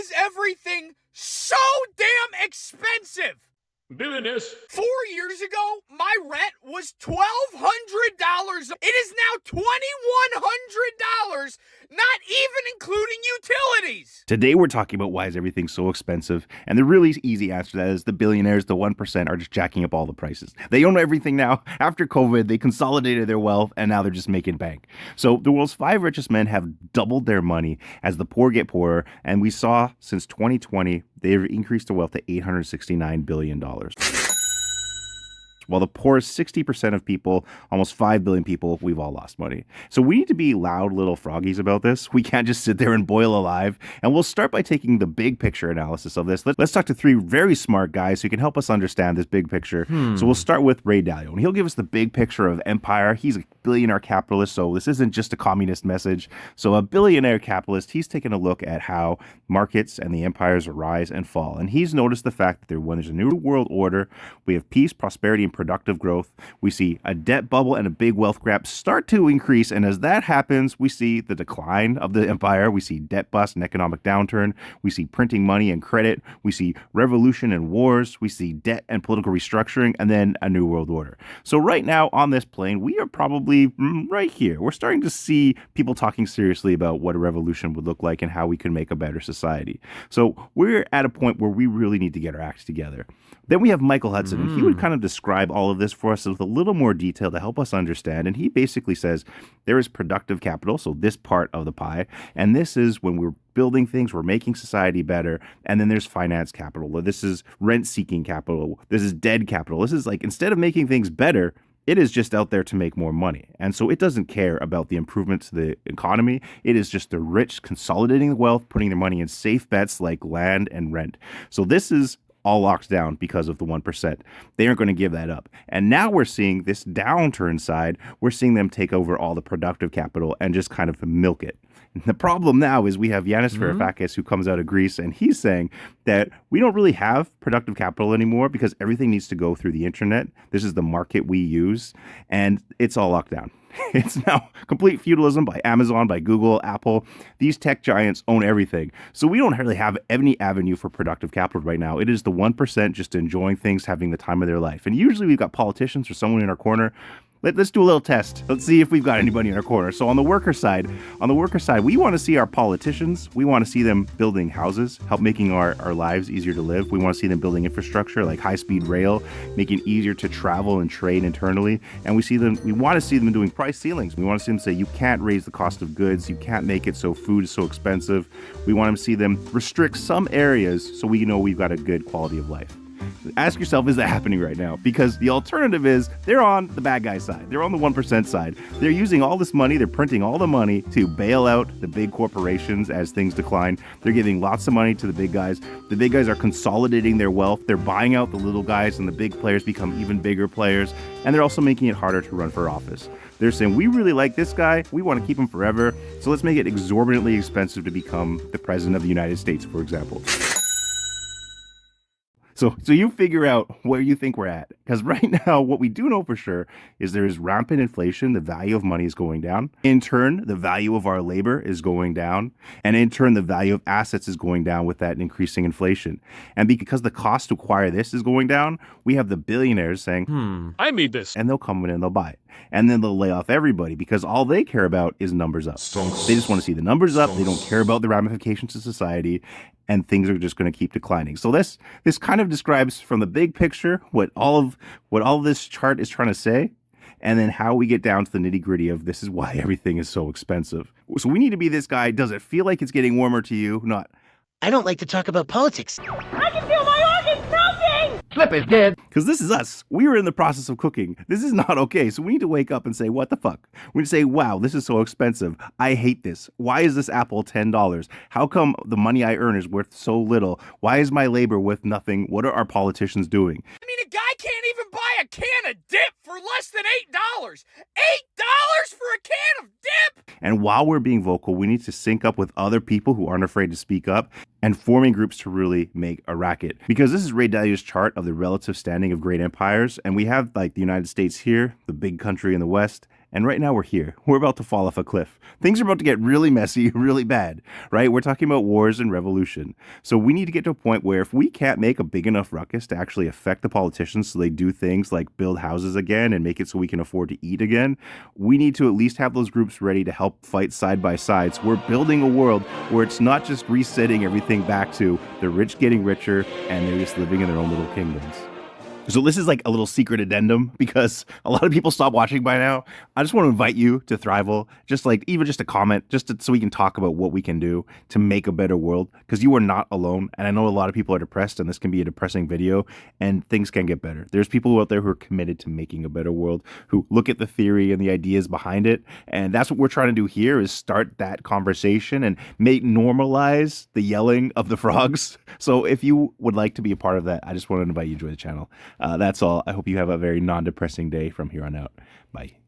is everything so damn expensive? Billionaires. 4 years ago, my rent was $1,200. It is now $2,100, not even including utilities. Today we're talking about why is everything so expensive, and the really easy answer to that is the billionaires, the 1%, are just jacking up all the prices. They own everything now. After COVID, they consolidated their wealth, and now they're just making bank. So the world's 5 richest men have doubled their money as the poor get poorer, and we saw since 2020, they've increased their wealth to $869 billion. While the poorest 60% of people, almost 5 billion people, we've all lost money. So we need to be loud little froggies about this. We can't just sit there and boil alive. And we'll start by taking the big picture analysis of this. Let's talk to 3 very smart guys who can help us understand this big picture. So we'll start with Ray Dalio, and he'll give us the big picture of empire. He's a billionaire capitalist, so this isn't just a communist message. So a billionaire capitalist, he's taken a look at how markets and the empires rise and fall. And he's noticed the fact that when there's a new world order, we have peace, prosperity, and productive growth. We see a debt bubble and a big wealth grab start to increase. And as that happens, we see the decline of the empire. We see debt bust and economic downturn. We see printing money and credit. We see revolution and wars. We see debt and political restructuring, and then a new world order. So right now on this plane, we are probably right here. We're starting to see people talking seriously about what a revolution would look like and how we can make a better society. So we're at a point where we really need to get our acts together. Then we have Michael Hudson, and he would kind of describe all of this for us with a little more detail to help us understand. And he basically says there is productive capital, so this part of the pie, and this is when we're building things, we're making society better. And then there's finance capital. This is rent-seeking capital. This is dead capital. This is like, instead of making things better, it is just out there to make more money. And so it doesn't care about the improvements to the economy. It is just the rich consolidating the wealth, putting their money in safe bets like land and rent. So this is all locked down because of the 1%. They aren't going to give that up. And now we're seeing this downturn side. We're seeing them take over all the productive capital and just kind of milk it. And the problem now is we have Yanis Varoufakis, who comes out of Greece, and he's saying that we don't really have productive capital anymore because everything needs to go through the internet. This is the market we use, and it's all locked down. It's now complete feudalism by Amazon, by Google, Apple. These tech giants own everything. So we don't really have any avenue for productive capital right now. It is the 1% just enjoying things, having the time of their life. And usually we've got politicians or someone in our corner. Let's do a little test. Let's see if we've got anybody in our corner. So on the worker side, we want to see our politicians. We want to see them building houses, help making our lives easier to live. We want to see them building infrastructure like high-speed rail, making it easier to travel and trade internally. And we want to see them doing price ceilings. We want to see them say, you can't raise the cost of goods. You can't make it so food is so expensive. We want to see them restrict some areas so we know we've got a good quality of life. Ask yourself, is that happening right now? Because the alternative is they're on the bad guy side. They're on the 1% side. They're using all this money. They're printing all the money to bail out the big corporations as things decline. They're giving lots of money to the big guys. The big guys are consolidating their wealth. They're buying out the little guys, and the big players become even bigger players. And they're also making it harder to run for office. They're saying, we really like this guy. We want to keep him forever. So let's make it exorbitantly expensive to become the president of the United States, for example. So you figure out where you think we're at. Because right now, what we do know for sure is there is rampant inflation. The value of money is going down. In turn, the value of our labor is going down. And in turn, the value of assets is going down with that increasing inflation. And because the cost to acquire this is going down, we have the billionaires saying, I need this. And they'll come in and they'll buy it. And then they'll lay off everybody because all they care about is numbers up. They just want to see the numbers up. They don't care about the ramifications to society, and things are just going to keep declining. So this kind of describes from the big picture what all of this chart is trying to say, and then how we get down to the nitty gritty of this is why everything is so expensive. So we need to be this guy. Does it feel like it's getting warmer to you? Not. I don't like to talk about politics. I can feel my organs melting! Flip is dead. Because this is us. We were in the process of cooking. This is not okay. So we need to wake up and say, what the fuck? We need to say, wow, this is so expensive. I hate this. Why is this apple $10? How come the money I earn is worth so little? Why is my labor worth nothing? What are our politicians doing? I mean, a guy can't even buy a can of dip for less than $8. $8 for a can of dip? And while we're being vocal, we need to sync up with other people who aren't afraid to speak up and forming groups to really make a racket. Because this is Ray Dalio's chart of the relative standing of great empires. And we have like the United States here, the big country in the West, And right now we're here. We're about to fall off a cliff. Things are about to get really messy, really bad, right? We're talking about wars and revolution. So we need to get to a point where if we can't make a big enough ruckus to actually affect the politicians so they do things like build houses again and make it so we can afford to eat again, we need to at least have those groups ready to help fight side by side. So we're building a world where it's not just resetting everything back to the rich getting richer and they're just living in their own little kingdoms. So this is like a little secret addendum because a lot of people stop watching by now. I just want to invite you to Thrival, even just a comment, so we can talk about what we can do to make a better world, because you are not alone. And I know a lot of people are depressed and this can be a depressing video, and things can get better. There's people out there who are committed to making a better world, who look at the theory and the ideas behind it. And that's what we're trying to do here, is start that conversation and normalize the yelling of the frogs. So if you would like to be a part of that, I just want to invite you to join the channel. That's all. I hope you have a very non-depressing day from here on out. Bye.